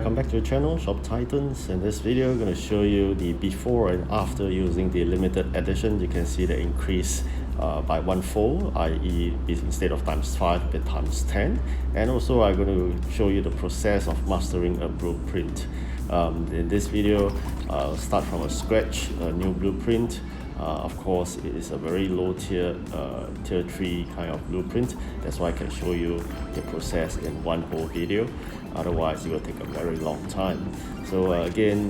welcome back to the channel, Shop Titans. In this video, I'm going to show you the before and after using the limited edition. You can see the increase by one-fold, i.e. instead of times 5, but times 10. And also, I'm going to show you the process of mastering a blueprint. In this video, I'll start from a scratch, a new blueprint. Of course, it is a very low tier, tier 3 kind of blueprint. That's why I can show you the process in one whole video. Otherwise, it will take a very long time. So again,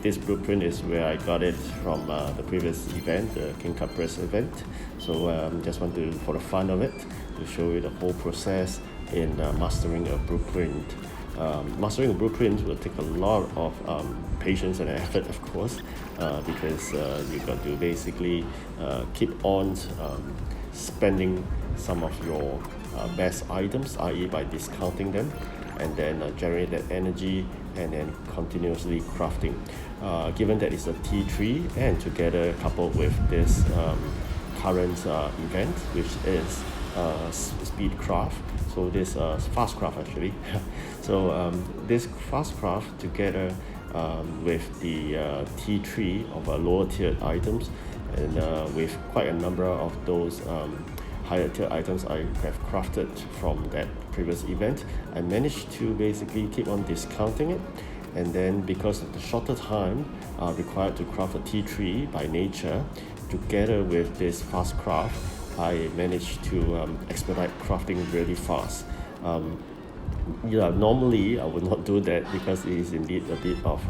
this blueprint is where I got it from the previous event, the King Cup Press event. So just want to, for the fun of it, to show you the whole process in mastering a blueprint. Mastering a blueprint will take a lot of patience and effort, of course, because you got to basically keep on spending some of your best items, i.e. by discounting them, and then generate that energy and then continuously crafting. Given that it's a T3 and together coupled with this current event, which is speed craft, so this fast craft actually. So this fast craft together with the T3 of lower tiered items, and with quite a number of those higher tier items I have crafted from that previous event, I managed to basically keep on discounting it. And then because of the shorter time required to craft a T3 by nature, together with this fast craft, I managed to expedite crafting really fast. Normally I would not do that because it is indeed a bit of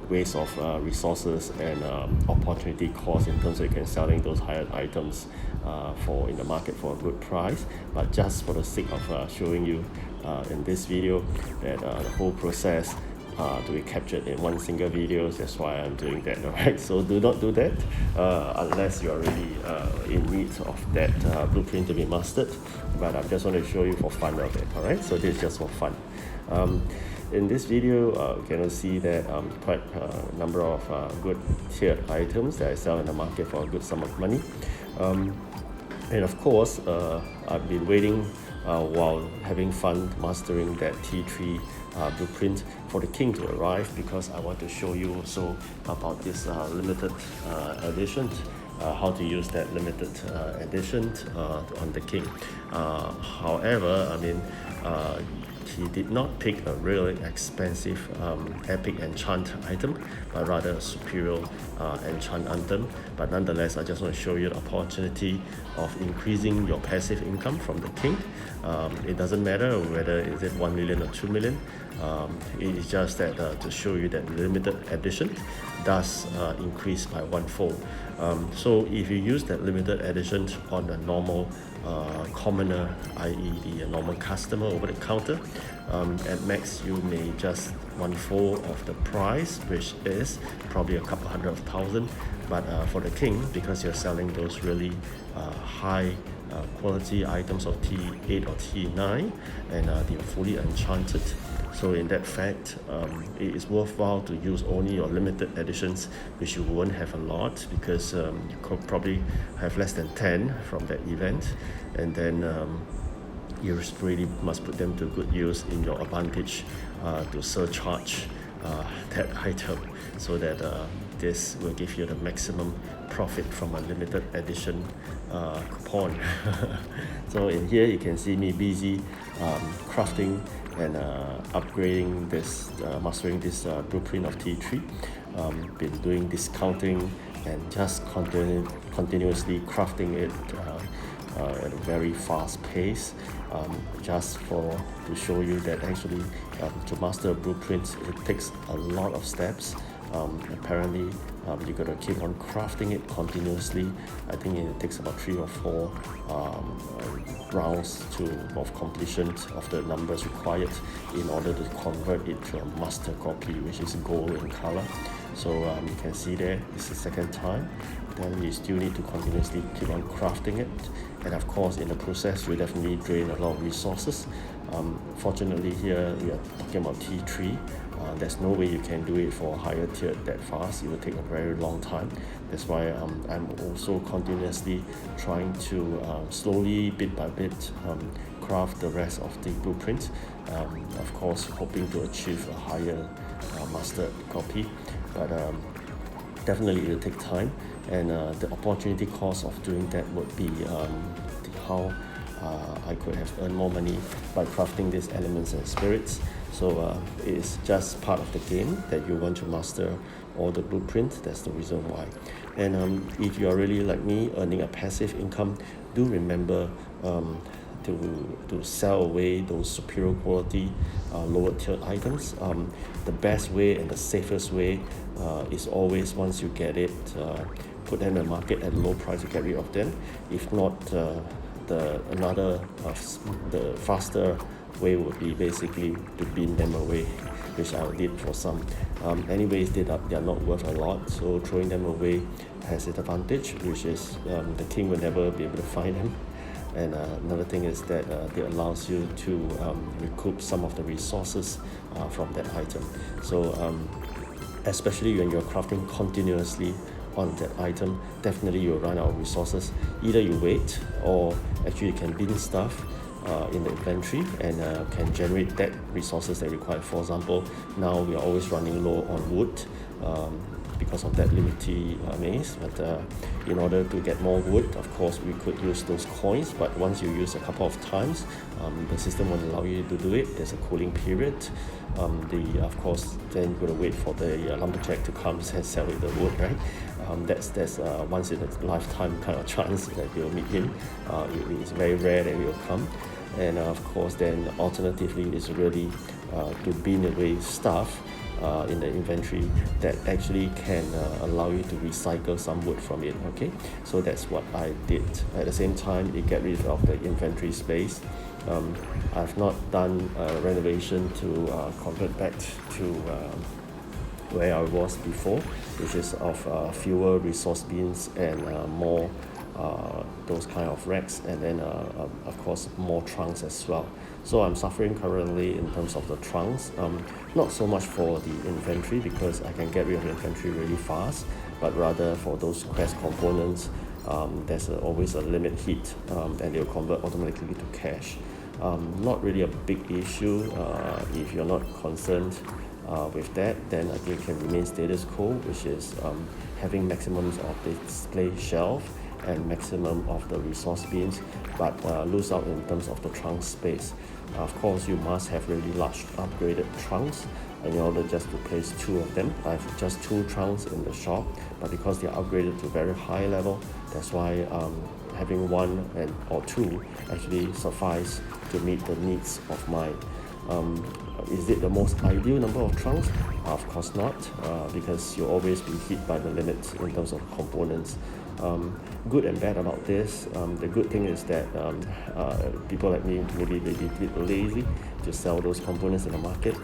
waste of resources and opportunity cost in terms of you can selling those higher items for in the market for a good price. But just for the sake of showing you in this video that the whole process to be captured in one single video, that's why I'm doing that. Alright, so do not do that unless you are really in need of that blueprint to be mastered. But I just want to show you for fun of it. Alright, so this is just for fun. In this video, you can see that quite a number of good tiered items that I sell in the market for a good sum of money. And of course, I've been waiting while having fun mastering that T3 blueprint for the King to arrive, because I want to show you also about this limited edition, how to use that limited edition on the King. However, I mean, he did not pick a really expensive epic enchant item, but rather a superior enchant item. But nonetheless, I just want to show you the opportunity of increasing your passive income from the King. It doesn't matter whether is it 1 million or 2 million. It is just that to show you that limited edition does increase by one-fold. So if you use that limited edition on a normal commoner, i.e. the normal customer over the counter, at max you may just one-fold of the price, which is probably a couple hundred of thousand. But for the King, because you're selling those really high quality items of T8 or T9 and they're fully enchanted, so in that fact, it is worthwhile to use only your limited editions, which you won't have a lot because you could probably have less than 10 from that event, and then you really must put them to good use in your advantage to surcharge that item, so that this will give you the maximum profit from a limited edition coupon. So in here you can see me busy crafting and upgrading this, mastering this blueprint of T3. Been doing discounting and just continuously crafting it at a very fast pace, just to show you that actually to master a blueprint it takes a lot of steps. Apparently you got to keep on crafting it continuously. I think it takes about 3 or 4 rounds of completion of the numbers required in order to convert it to a master copy, which is gold in color. So you can see there, it's the second time then you still need to continuously keep on crafting it. And of course, in the process, you definitely drain a lot of resources. Fortunately here, we are talking about T3. There's no way you can do it for higher tier that fast. It will take a very long time. That's why I'm also continuously trying to slowly, bit by bit, craft the rest of the blueprint. Of course, hoping to achieve a higher master copy, but definitely it will take time, and the opportunity cost of doing that would be how I could have earned more money by crafting these elements and spirits. So it's just part of the game that you want to master all the blueprints. That's the reason why. And if you are really like me, earning a passive income, do remember to sell away those superior quality lower tier items. The best way and the safest way is always, once you get it, put them in the market at a low price to get rid of them. If not, the faster way would be basically to bin them away, which I did for some. Anyways, they are not worth a lot, so throwing them away has its advantage, which is the king will never be able to find them. And another thing is that it allows you to recoup some of the resources from that item. So especially when you're crafting continuously on that item, definitely you'll run out of resources. Either you wait, or actually you can bin stuff in the inventory and can generate that resources that require. For example, now we are always running low on wood because of that limited maze, but in order to get more wood, of course we could use those coins, but once you use a couple of times, the system won't allow you to do it. There's a cooling period. Of course, then you're going to wait for the lumberjack to come and sell you the wood, right? That's once in a lifetime kind of chance that you'll meet him. It's very rare that he'll come. And of course, then alternatively is really to bin away stuff in the inventory that actually can allow you to recycle some wood from it. Okay, so that's what I did. At the same time, it get rid of the inventory space. I've not done renovation to convert back to where I was before, which is of fewer resource bins and more those kind of racks, and then of course more trunks as well. So I'm suffering currently in terms of the trunks, not so much for the inventory because I can get rid of inventory really fast, but rather for those quest components, there's always a limit hit, and they'll convert automatically to cash. Not really a big issue if you're not concerned with that. Then I think it can remain status quo, which is having maximums of the display shelf and maximum of the resource bins, but lose out in terms of the trunk space. Of course, you must have really large upgraded trunks in order just to place 2 of them. I have just 2 trunks in the shop, but because they are upgraded to very high level, that's why having 1 or 2 actually suffice to meet the needs of mine. Is it the most ideal number of trunks? Of course not, because you'll always be hit by the limits in terms of components. Good and bad about this. The good thing is that people like me maybe they be a bit lazy to sell those components in the market.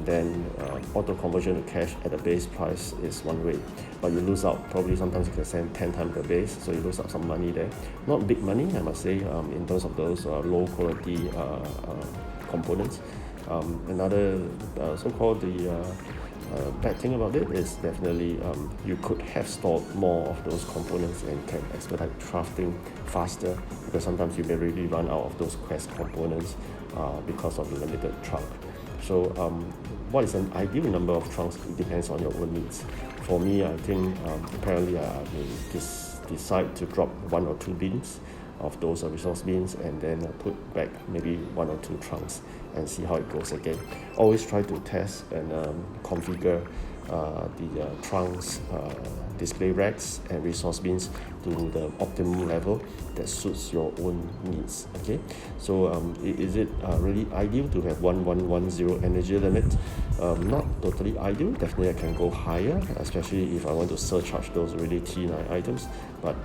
Then auto conversion to cash at the base price is one way, but you lose out. Probably sometimes you can send 10 times the base, so you lose out some money there. Not big money, I must say, in terms of those low quality components. Another so-called bad thing about it is definitely you could have stored more of those components and can expedite crafting faster, because sometimes you may really run out of those quest components because of the limited trunk. So what is an ideal number of trunks? It depends on your own needs. For me, I think apparently I may decide to drop 1 or 2 bins of those resource bins, and then put back maybe 1 or 2 trunks and see how it goes again. Always try to test and configure the trunks, display racks and resource bins to the optimum level that suits your own needs. Okay, so is it really ideal to have 1110 energy limit? Not totally ideal. Definitely I can go higher, especially if I want to surcharge those really T9 items, but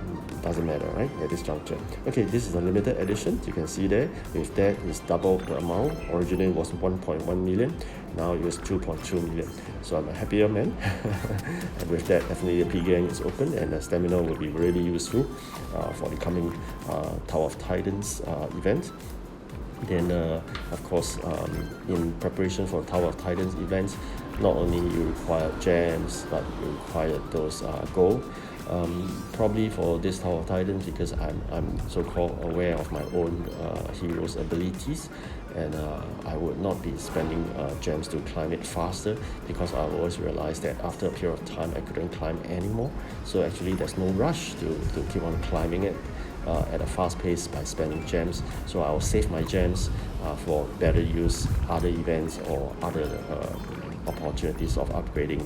doesn't matter, right, at this juncture. Okay, this is a limited edition. You can see there, with that is double the amount. Originally was 1.1 million, now it was 2.2 million. So I'm a happier man. And with that, definitely a Gang is open, and the stamina will be really useful for the coming Tower of Titans event. Then, of course, in preparation for Tower of Titans events, not only you require gems, but you require those gold. Probably for this Tower of Titans, because I'm so-called aware of my own hero's abilities, and I would not be spending gems to climb it faster, because I always realized that after a period of time I couldn't climb anymore. So actually there's no rush to keep on climbing it at a fast pace by spending gems. So I will save my gems for better use, other events or other opportunities of upgrading,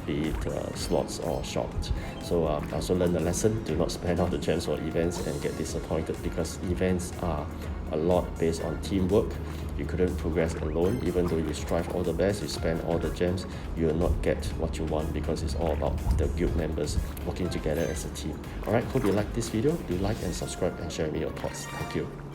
be it slots or shops. So I also learned a lesson: do not spend all the gems for events and get disappointed, because events are a lot based on teamwork. You couldn't progress alone. Even though you strive all the best, you spend all the gems, you will not get what you want, because it's all about the guild members working together as a team. Alright, hope you like this video. Do like and subscribe and share with me your thoughts. Thank you.